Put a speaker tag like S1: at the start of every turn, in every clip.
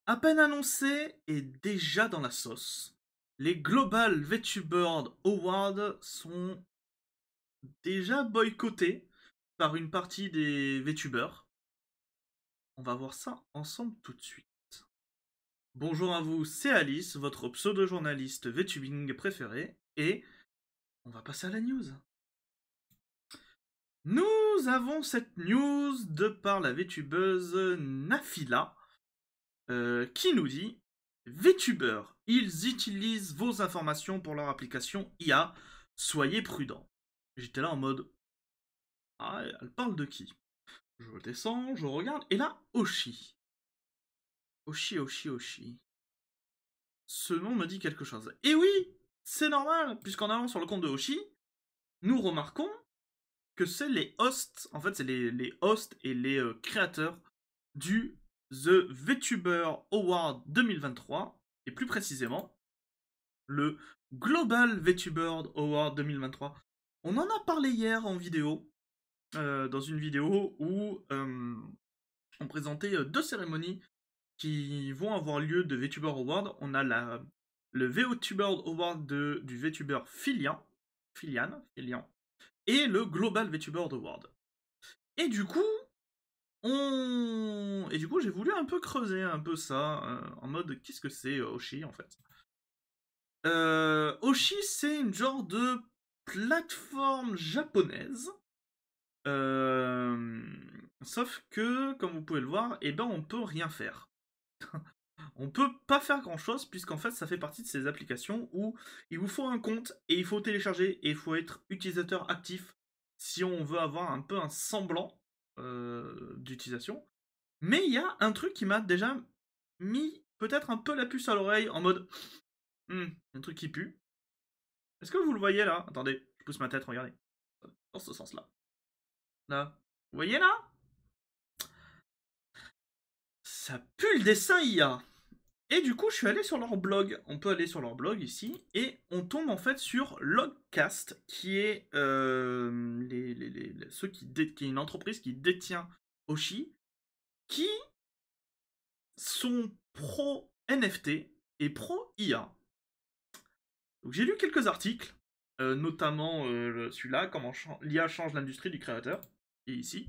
S1: À peine annoncé et déjà dans la sauce, les Global VTuber Awards sont déjà boycottés par une partie des VTubers. On va voir ça ensemble tout de suite. Bonjour à vous, c'est Alice, votre pseudo-journaliste VTubing préféré, et on va passer à la news. Nous avons cette news de par la VTubeuse Nafila, qui nous dit VTuber, ils utilisent vos informations pour leur application IA, soyez prudents. J'étais là en mode ah, elle parle de qui? Je descends, je regarde, et là, Oshi. Oshi. Ce nom me dit quelque chose. Et oui, c'est normal, puisqu'en allant sur le compte de Oshi, nous remarquons que c'est les hosts, en fait, c'est les hosts et les créateurs du The VTuber Award 2023, et plus précisément, le Global VTuber Award 2023. On en a parlé hier en vidéo, dans une vidéo où on présentait deux cérémonies qui vont avoir lieu de VTuber Award. On a le VTuber Award du VTuber Filian, et le Global VTuber Award. Et du coup, j'ai voulu un peu creuser un peu ça, en mode qu'est-ce que c'est Oshi en fait. Oshi, c'est une genre de plateforme japonaise. Sauf que, comme vous pouvez le voir, eh ben on peut rien faire. On peut pas faire grand chose, puisqu'en fait ça fait partie de ces applications où il vous faut un compte et il faut télécharger et il faut être utilisateur actif si on veut avoir un peu un semblant d'utilisation. Mais il y a un truc qui m'a déjà mis peut-être un peu la puce à l'oreille en mode un truc qui pue. Est-ce que vous le voyez là? Attendez, je pousse ma tête, regardez. Dans ce sens-là. Là. Vous voyez là? Ça pue le dessin IA. Et du coup, je suis allé sur leur blog. On peut aller sur leur blog ici. Et on tombe en fait sur Logcast, qui est ceux qui est une entreprise qui détient Oshi, qui sont pro NFT et pro IA. Donc j'ai lu quelques articles, notamment celui-là, comment l'IA change l'industrie du créateur, et ici.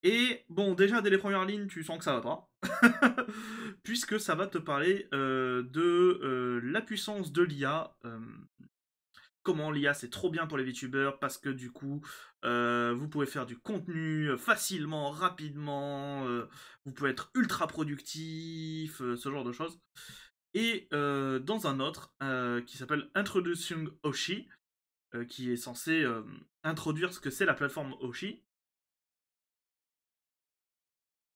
S1: Et bon, déjà dès les premières lignes, tu sens que ça va pas. Puisque ça va te parler de la puissance de l'IA. Comment l'IA c'est trop bien pour les VTubers parce que du coup vous pouvez faire du contenu facilement, rapidement, vous pouvez être ultra productif, ce genre de choses. Et dans un autre qui s'appelle Introducing Oshi, qui est censé introduire ce que c'est la plateforme Oshi,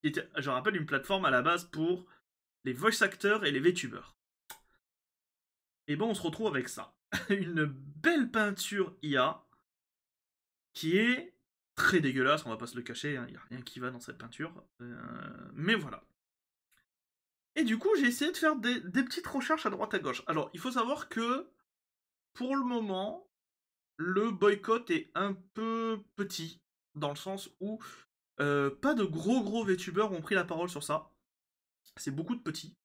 S1: qui était, je rappelle, une plateforme à la base pour les voice acteurs et les VTubers. Et bon, on se retrouve avec ça. Une belle peinture IA qui est très dégueulasse, on va pas se le cacher, il n'y a rien qui va dans cette peinture. Mais voilà. Et du coup, j'ai essayé de faire des petites recherches à droite à gauche. Alors, il faut savoir que, pour le moment, le boycott est un peu petit, dans le sens où pas de gros VTubers ont pris la parole sur ça. C'est beaucoup de petits.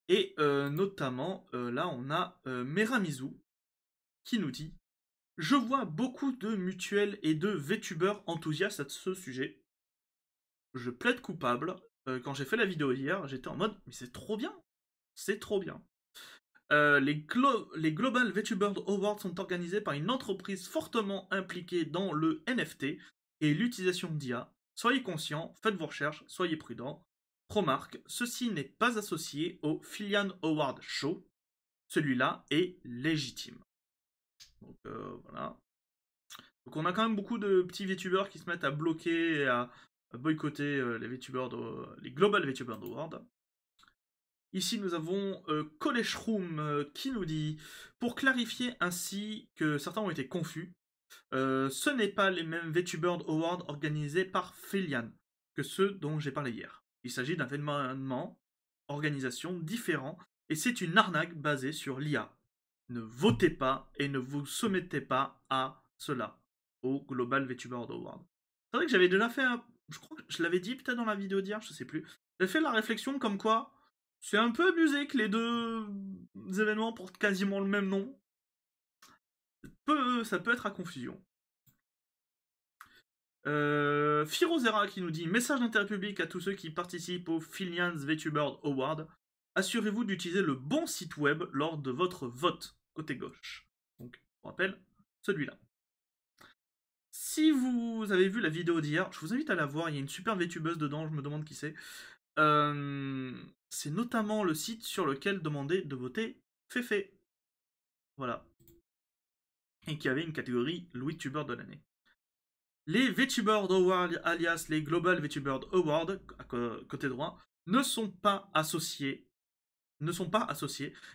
S1: Et notamment, là, on a Meramizu qui nous dit: je vois beaucoup de mutuelles et de VTubers enthousiastes à ce sujet. Je plaide coupable. Quand j'ai fait la vidéo hier, j'étais en mode mais c'est trop bien. C'est trop bien. Les Global VTuber Awards sont organisés par une entreprise fortement impliquée dans le NFT et l'utilisation d'IA. Soyez conscients, faites vos recherches, soyez prudents. Remarque, ceci n'est pas associé au Filian Award Show. Celui-là est légitime. Donc voilà. Donc on a quand même beaucoup de petits VTubers qui se mettent à bloquer et à boycotter les Global VTuber Awards. Ici, nous avons Koleshroom qui nous dit: pour clarifier ainsi que certains ont été confus, ce n'est pas les mêmes VTuber Awards organisés par Felian que ceux dont j'ai parlé hier. Il s'agit d'un événement, organisation différent, et c'est une arnaque basée sur l'IA. Ne votez pas et ne vous soumettez pas à cela, au Global VTuber Award. C'est vrai que j'avais déjà fait je crois que je l'avais dit peut-être dans la vidéo d'hier, je sais plus. J'ai fait la réflexion comme quoi C'est un peu abusé que les deux événements portent quasiment le même nom. Ça peut être à confusion. Firozera qui nous dit message d'intérêt public à tous ceux qui participent au Filians VTuber Award. Assurez-vous d'utiliser le bon site web lors de votre vote, côté gauche. Donc, on rappelle, celui-là. Si vous avez vu la vidéo d'hier, je vous invite à la voir, il y a une super VTubeuse dedans, je me demande qui c'est. C'est notamment le site sur lequel demander de voter Féfé. Voilà. Et qui avait une catégorie Louis Tuber de l'année. Les VTuber Awards, alias les Global VTuber Awards, côté droit, ne sont pas associés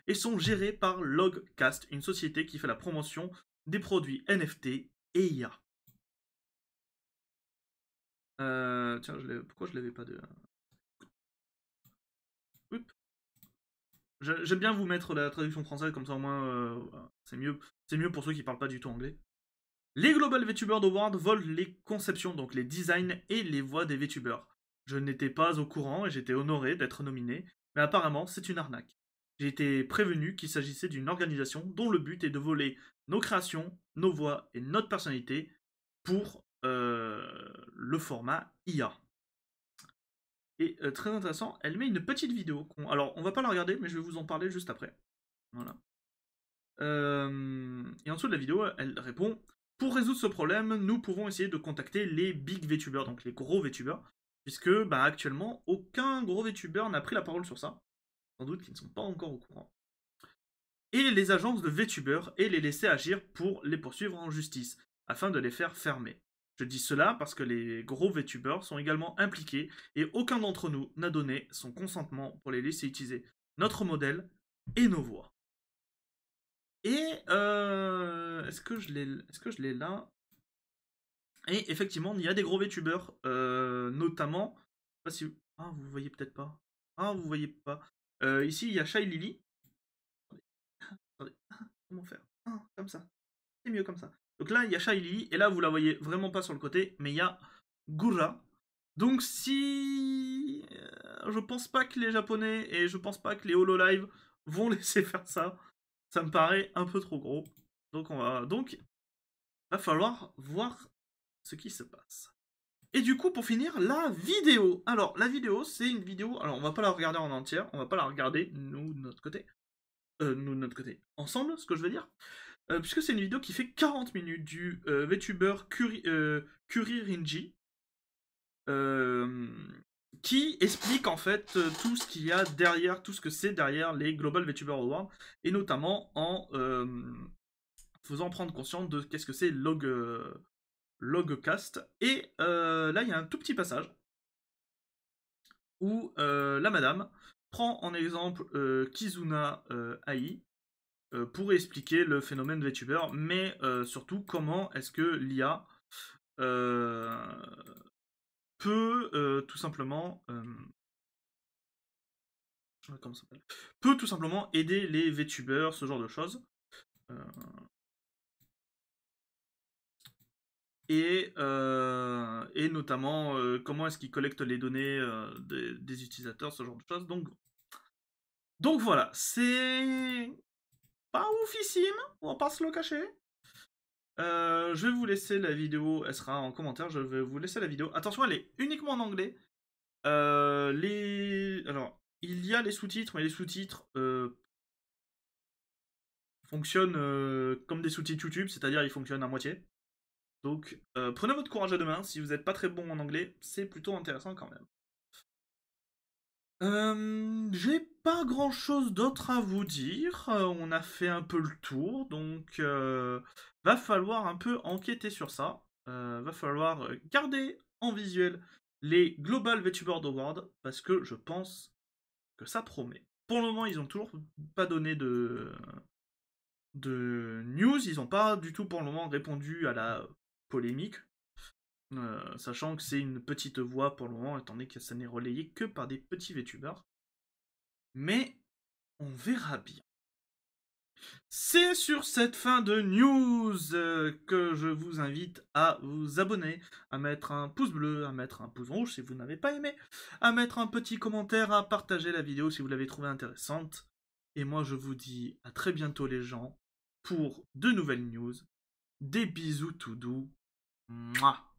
S1: et sont gérés par Logcast, une société qui fait la promotion des produits NFT et IA. Tiens, pourquoi je l'avais pas de... Oups. J'aime bien vous mettre la traduction française, comme ça au moins c'est mieux pour ceux qui parlent pas du tout anglais. Les Global VTuber Awards volent les conceptions, donc les designs et les voix des VTubers. Je n'étais pas au courant et j'étais honoré d'être nominé, mais apparemment c'est une arnaque. J'ai été prévenu qu'il s'agissait d'une organisation dont le but est de voler nos créations, nos voix et notre personnalité pour le format IA. Et très intéressant, elle met une petite vidéo. Alors, on va pas la regarder, mais je vais vous en parler juste après. Voilà. Et en dessous de la vidéo, elle répond pour résoudre ce problème, nous pouvons essayer de contacter les big VTubers, donc les gros VTubers, puisque actuellement, aucun gros VTuber n'a pris la parole sur ça. Sans doute qu'ils ne sont pas encore au courant. Et les agences de VTubers et les laisser agir pour les poursuivre en justice, afin de les faire fermer. Je dis cela parce que les gros VTubers sont également impliqués et aucun d'entre nous n'a donné son consentement pour les laisser utiliser notre modèle et nos voix. Et est-ce que je l'ai là? Et effectivement, il y a des gros VTubers, notamment, je sais pas si vous voyez peut-être pas. Ah, vous voyez pas. Ici, il y a Shy Lily. Attendez, comment faire? Comme ça. C'est mieux comme ça. Donc là, il y a Shy Lily, et là, vous la voyez vraiment pas sur le côté, mais il y a Gura. Donc si... je pense pas que les Japonais, et je pense pas que les Hololive vont laisser faire ça. Ça me paraît un peu trop gros. Donc va falloir voir ce qui se passe. Et du coup, pour finir, la vidéo. Alors, la vidéo, c'est une vidéo... Alors, on va pas la regarder en entière, on va pas la regarder, nous, de notre côté. Nous, de notre côté. Ensemble, ce que je veux dire. Puisque c'est une vidéo qui fait 40 minutes du VTuber Kuririnji. Qui explique en fait tout ce qu'il y a derrière, tout ce que c'est derrière les Global VTuber Awards, et notamment en faisant prendre conscience de qu'est-ce que c'est Logcast. Et là, il y a un tout petit passage où la madame prend en exemple Kizuna AI pour expliquer le phénomène VTuber, mais surtout comment est-ce que l'IA peut tout simplement comment ça s'appelle, peut tout simplement aider les VTubers, ce genre de choses. Et notamment comment est-ce qu'ils collectent les données des utilisateurs, ce genre de choses. Donc voilà, c'est pas oufissime, on va pas se le cacher. Je vais vous laisser la vidéo, elle sera en commentaire, je vais vous laisser la vidéo. Attention, elle est uniquement en anglais. Alors, il y a les sous-titres, mais les sous-titres fonctionnent comme des sous-titres YouTube, c'est-à-dire ils fonctionnent à moitié. Donc, prenez votre courage à deux mains, si vous n'êtes pas très bon en anglais, c'est plutôt intéressant quand même. J'ai pas grand chose d'autre à vous dire, on a fait un peu le tour, donc va falloir un peu enquêter sur ça, va falloir garder en visuel les Global VTuber Awards, parce que je pense que ça promet. Pour le moment, ils ont toujours pas donné de news, ils ont pas du tout pour le moment répondu à la polémique, sachant que c'est une petite voix pour le moment, étant donné que ça n'est relayé que par des petits VTubers. Mais on verra bien. C'est sur cette fin de news que je vous invite à vous abonner, à mettre un pouce bleu, à mettre un pouce rouge si vous n'avez pas aimé, à mettre un petit commentaire, à partager la vidéo si vous l'avez trouvée intéressante. Et moi je vous dis à très bientôt les gens pour de nouvelles news. Des bisous tout doux. Mouah.